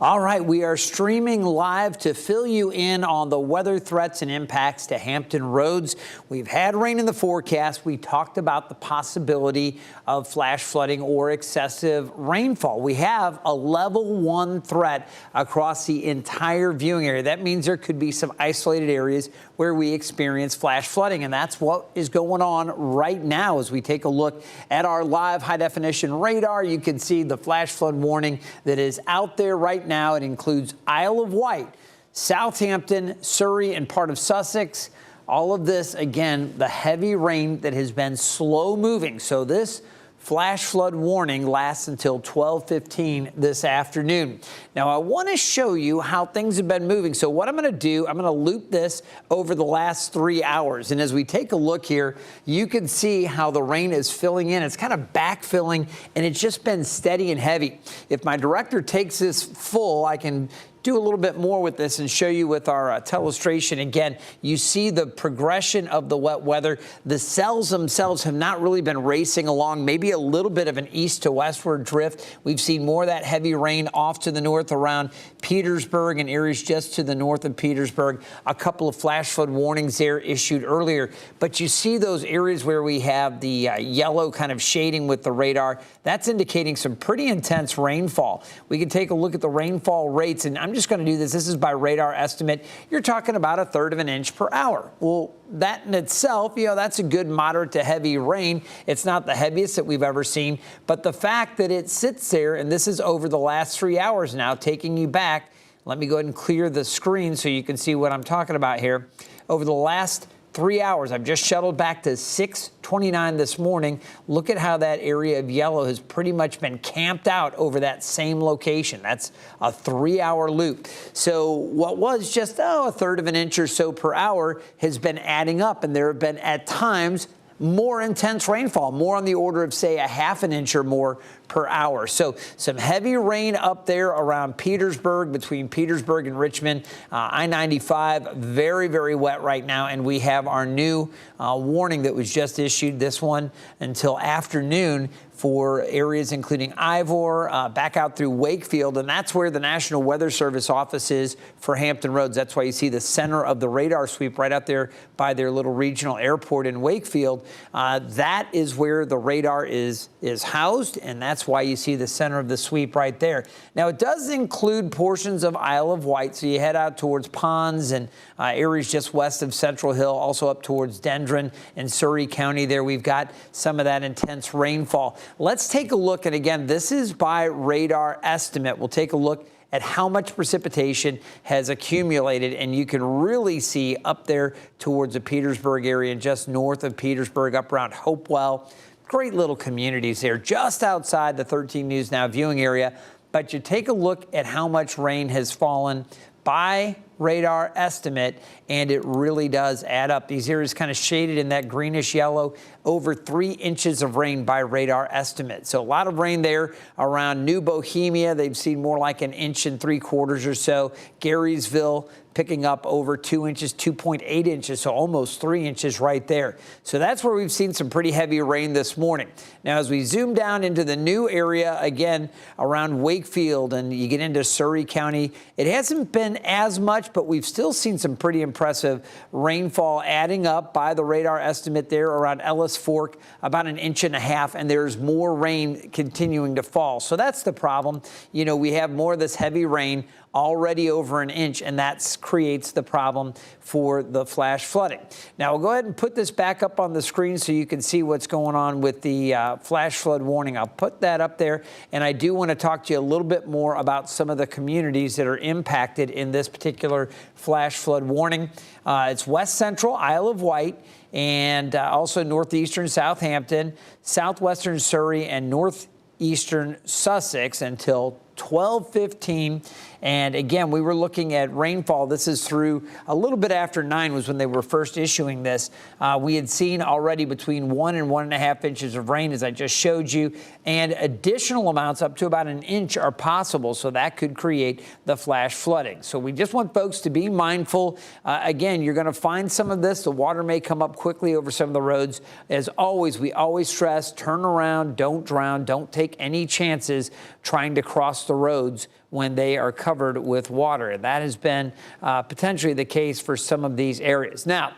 All right, we are streaming live to fill you in on the weather threats and impacts to Hampton roads. We've had rain in the forecast. We talked about the possibility of flash flooding or excessive rainfall. We have a level 1 threat across the entire viewing area. That means there could be some isolated areas where we experience flash flooding, and that's what is going on right now. As we take a look at our live high-definition radar, you can see the flash flood warning that is out there right now. It includes Isle of Wight, Southampton, Surry, and part of Sussex. All of this, again, the heavy rain that has been slow moving. So this flash flood warning lasts until 12:15 this afternoon. Now, I want to show you how things have been moving. So what I'm going to do, I'm going to loop this over the last 3 hours. And as we take a look here, you can see how the rain is filling in. It's kind of backfilling, and it's just been steady and heavy. If my director takes this full, I can do a little bit more with this and show you with our telestration. Again, you see the progression of the wet weather. The cells themselves have not really been racing along, maybe a little bit of an east to westward drift. We've seen more of that heavy rain off to the north around Petersburg and areas just to the north of Petersburg. A couple of flash flood warnings there issued earlier. But you see those areas where we have the yellow kind of shading with the radar. That's indicating some pretty intense rainfall. We can take a look at the rainfall rates, and I'm just going to do this. This is by radar estimate. You're talking about 1/3 of an inch per hour. Well, that in itself, that's a good moderate to heavy rain. It's not the heaviest that we've ever seen, but the fact that it sits there, and this is over the last 3 hours now, taking you back. Let me go ahead and clear the screen so you can see what I'm talking about here. Over the last 3 hours, I've just shuttled back to 6:29 this morning. Look at how that area of yellow has pretty much been camped out over that same location. That's a 3-hour loop. So what was just 1/3 of an inch or so per hour has been adding up, and there have been at times more intense rainfall, more on the order of, say, 1/2 an inch or more per hour. So some heavy rain up there around Petersburg, between Petersburg and Richmond. I-95, very, very wet right now. And we have our new warning that was just issued, this one until afternoon, for areas including Ivor, back out through Wakefield, and that's where the National Weather Service office is for Hampton roads. That's why you see the center of the radar sweep right out there by their little regional airport in Wakefield. That is where the radar is housed, and that's why you see the center of the sweep right there. Now, it does include portions of Isle of Wight, so you head out towards Ponds and areas just west of Central Hill, also up towards Dendron and Surry County there. We've got some of that intense rainfall. Let's take a look, and again, this is by radar estimate. We'll take a look at how much precipitation has accumulated, and you can really see up there towards the Petersburg area and just north of Petersburg, up around Hopewell. Great little communities there, just outside the 13 News Now viewing area. But you take a look at how much rain has fallen by radar estimate, and it really does add up. These areas kind of shaded in that greenish yellow, over 3 inches of rain by radar estimate. So a lot of rain there around New Bohemia. They've seen more like 1.75 inches or so. Garysville picking up over 2 inches, 2.8 inches, so almost 3 inches right there. So that's where we've seen some pretty heavy rain this morning. Now, as we zoom down into the new area, again, around Wakefield, and you get into Surry County, it hasn't been as much, but we've still seen some pretty impressive rainfall adding up by the radar estimate there around Ellis Fork, about 1.5 inches, and there's more rain continuing to fall. So that's the problem. We have more of this heavy rain already over 1 inch, and that creates the problem for the flash flooding. Now, we'll go ahead and put this back up on the screen so you can see what's going on with the flash flood warning. I'll put that up there, and I do want to talk to you a little bit more about some of the communities that are impacted in this particular flash flood warning. It's West Central, Isle of Wight, and also northeastern Southampton, southwestern Surry, and northeastern Sussex until 12:15. And again, we were looking at rainfall. This is through a little bit after 9 was when they were first issuing this. We had seen already between 1 and 1.5 inches of rain, as I just showed you, and additional amounts up to about 1 inch are possible. So that could create the flash flooding. So we just want folks to be mindful. Again, you're going to find some of this. The water may come up quickly over some of the roads. As always, we always stress, turn around, don't drown, don't take any chances trying to cross the roads when they are covered with water. And that has been potentially the case for some of these areas. Now,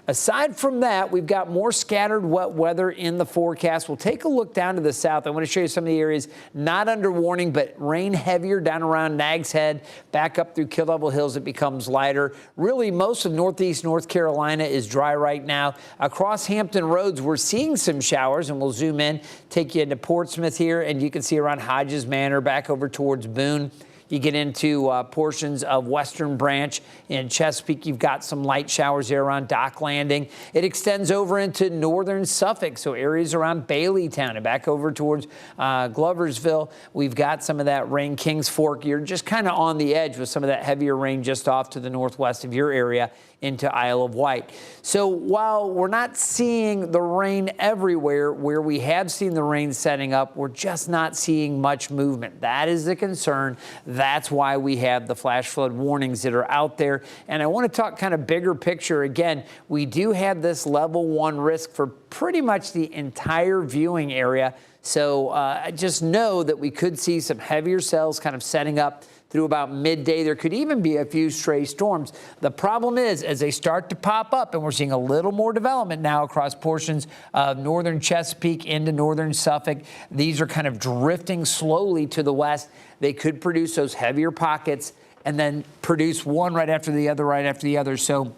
aside from that, we've got more scattered wet weather in the forecast. We'll take a look down to the south. I want to show you some of the areas not under warning, but rain heavier down around Nags Head, back up through Kill Devil Hills. It becomes lighter. Really, most of northeast North Carolina is dry right now. Across Hampton roads, we're seeing some showers, and we'll zoom in, take you into Portsmouth here, and you can see around Hodges Manor, back over towards Boone. You get into portions of Western Branch in Chesapeake. You've got some light showers there around Dock Landing. It extends over into northern Suffolk, so areas around Baileytown and back over towards Gloversville. We've got some of that rain. Kings Fork, you're just kind of on the edge with some of that heavier rain just off to the northwest of your area into Isle of Wight. So while we're not seeing the rain everywhere, where we have seen the rain setting up, we're just not seeing much movement. That is the concern. That's why we have the flash flood warnings that are out there. And I want to talk kind of bigger picture. Again, we do have this level 1 risk for pretty much the entire viewing area. So just know that we could see some heavier cells kind of setting up through about midday. There could even be a few stray storms. The problem is, as they start to pop up, and we're seeing a little more development now across portions of northern Chesapeake into northern Suffolk, these are kind of drifting slowly to the west. They could produce those heavier pockets and then produce one right after the other, right after the other. So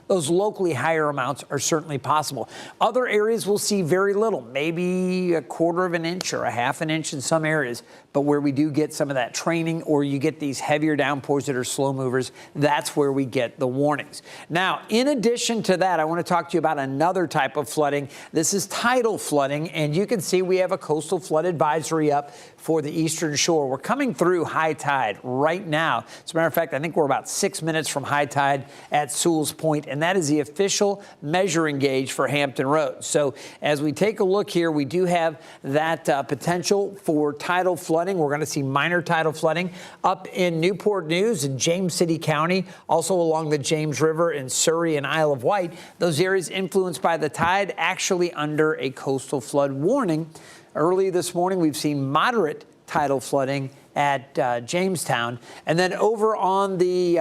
those locally higher amounts are certainly possible. Other areas will see very little, maybe a quarter of an inch or a half an inch in some areas. But where we do get some of that training, or you get these heavier downpours that are slow movers, that's where we get the warnings. Now, in addition to that, I want to talk to you about another type of flooding. This is tidal flooding, and you can see we have a coastal flood advisory up for the eastern shore. We're coming through high tide right now. As a matter of fact, I think we're about 6 minutes from high tide at Sewell's Point, and that is the official measuring gauge for Hampton Roads. So as we take a look here, we do have that potential for tidal flooding. We're going to see minor tidal flooding up in Newport News and James City County, also along the James River in Surry and Isle of Wight. Those areas influenced by the tide actually under a coastal flood warning. Early this morning, we've seen moderate tidal flooding at Jamestown. And then over on the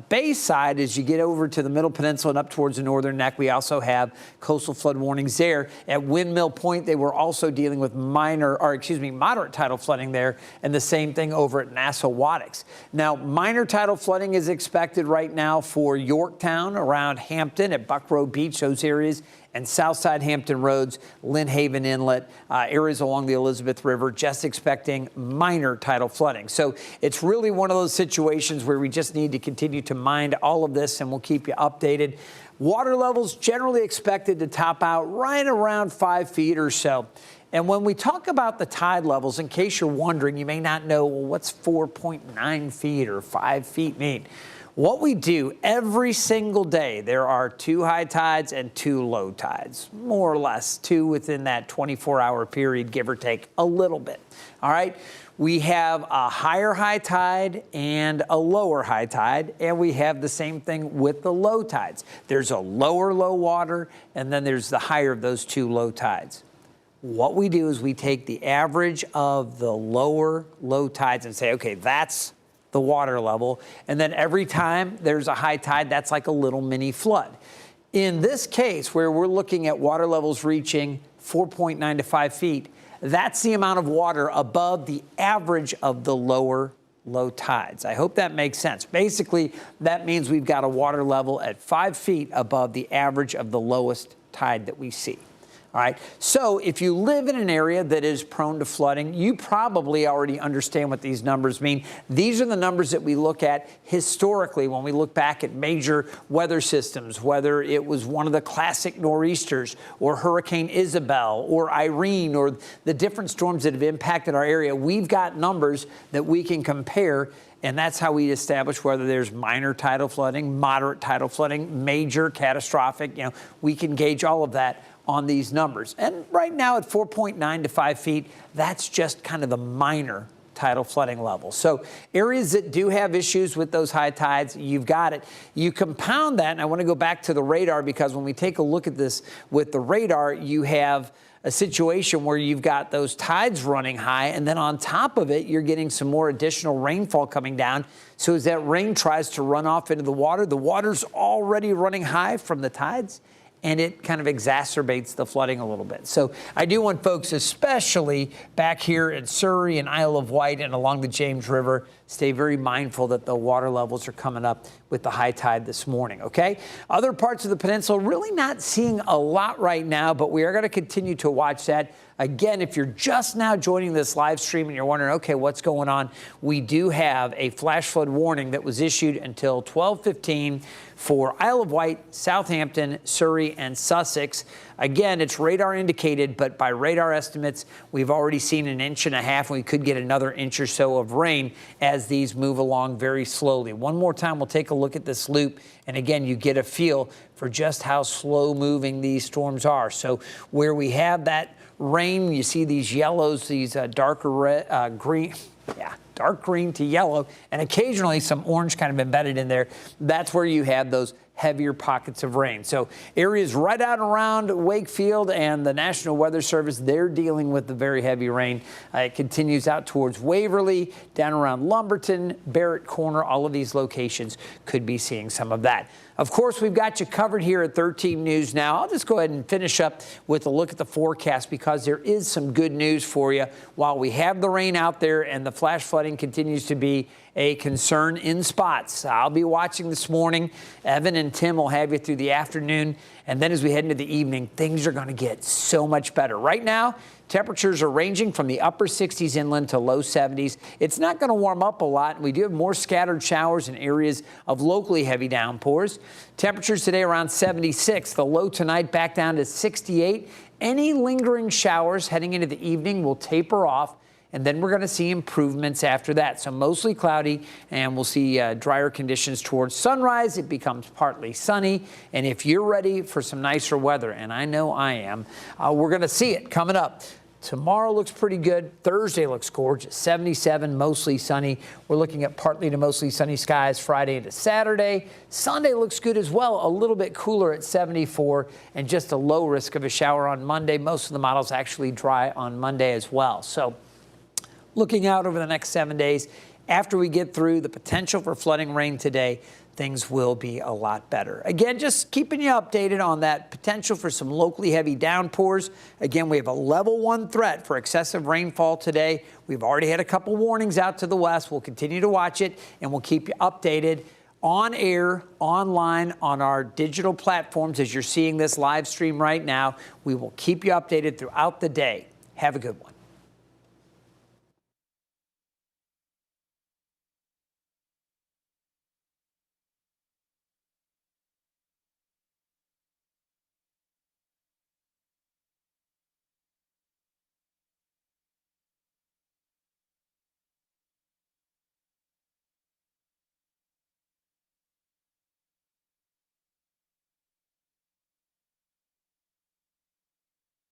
bay side, as you get over to the Middle Peninsula and up towards the Northern Neck, we also have coastal flood warnings there. At Windmill Point, they were also dealing with moderate tidal flooding there, and the same thing over at Nassau-Waddocks. Now, minor tidal flooding is expected right now for Yorktown, around Hampton, at Buckrow Beach, those areas, and Southside Hampton Roads, Lynn Haven Inlet, areas along the Elizabeth River, just expecting minor tidal flooding. So it's really one of those situations where we just need to continue to mind all of this, and we'll keep you updated. Water levels generally expected to top out right around 5 feet or so. And when we talk about the tide levels, in case you're wondering, you may not know, well, what's 4.9 feet or 5 feet mean? What we do every single day, there are 2 high tides and 2 low tides, more or less, 2 within that 24-hour period, give or take a little bit. All right. We have a higher high tide and a lower high tide, and we have the same thing with the low tides. There's a lower low water, and then there's the higher of those 2 low tides. What we do is we take the average of the lower low tides and say, okay, that's the water level. And then every time there's a high tide, that's like a little mini flood. In this case, where we're looking at water levels reaching 4.9 to 5 feet, that's the amount of water above the average of the lower low tides. I hope that makes sense. Basically, that means we've got a water level at 5 feet above the average of the lowest tide that we see. All right. So if you live in an area that is prone to flooding, you probably already understand what these numbers mean. These are the numbers that we look at historically when we look back at major weather systems, whether it was one of the classic nor'easters or Hurricane Isabel or Irene or the different storms that have impacted our area. We've got numbers that we can compare, and that's how we establish whether there's minor tidal flooding, moderate tidal flooding, major, catastrophic. You know, we can gauge all of that on these numbers. And right now at 4.9 to 5 feet, that's just kind of the minor tidal flooding levels. So areas that do have issues with those high tides, you've got it. You compound that, and I want to go back to the radar, because when we take a look at this with the radar, you have a situation where you've got those tides running high, and then on top of it, you're getting some more additional rainfall coming down. So as that rain tries to run off into the water's already running high from the tides, and it kind of exacerbates the flooding a little bit. So I do want folks, especially back here in Surry and Isle of Wight and along the James River, stay very mindful that the water levels are coming up with the high tide this morning, okay? Other parts of the peninsula, really not seeing a lot right now, but we are going to continue to watch that. Again, if you're just now joining this live stream and you're wondering, okay, what's going on? We do have a flash flood warning that was issued until 12:15 for Isle of Wight, Southampton, Surry, and Sussex. Again, it's radar indicated, but by radar estimates, we've already seen 1.5 inches, and we could get another inch or so of rain as these move along very slowly. One more time, we'll take a look at this loop, and again, you get a feel for just how slow moving these storms are. So where we have that rain, you see these yellows, these darker red, green, dark green to yellow, and occasionally some orange kind of embedded in there. That's where you have those heavier pockets of rain. So areas right out around Wakefield and the National Weather Service, they're dealing with the very heavy rain. It continues out towards Waverly, down around Lumberton, Barrett Corner. All of these locations could be seeing some of that. Of course, we've got you covered here at 13 News Now. I'll just go ahead and finish up with a look at the forecast, because there is some good news for you. While we have the rain out there and the flash flooding continues to be a concern in spots, I'll be watching this morning. Evan and Tim will have you through the afternoon. And then as we head into the evening, things are going to get so much better. Right now, temperatures are ranging from the upper 60s inland to low 70s. It's not going to warm up a lot. We do have more scattered showers in areas of locally heavy downpours. Temperatures today around 76. The low tonight back down to 68. Any lingering showers heading into the evening will taper off, and then we're going to see improvements after that. So mostly cloudy, and we'll see drier conditions towards sunrise. It becomes partly sunny, and if you're ready for some nicer weather, and I know I am, we're going to see it coming up. Tomorrow looks pretty good. Thursday looks gorgeous. 77, mostly sunny. We're looking at partly to mostly sunny skies Friday into Saturday. Sunday looks good as well. A little bit cooler at 74, and just a low risk of a shower on Monday. Most of the models actually dry on Monday as well. So looking out over the next 7 days, after we get through the potential for flooding rain today, things will be a lot better. Again, just keeping you updated on that potential for some locally heavy downpours. Again, we have a level 1 threat for excessive rainfall today. We've already had a couple warnings out to the west. We'll continue to watch it, and we'll keep you updated on air, online, on our digital platforms. As you're seeing this live stream right now, we will keep you updated throughout the day. Have a good one.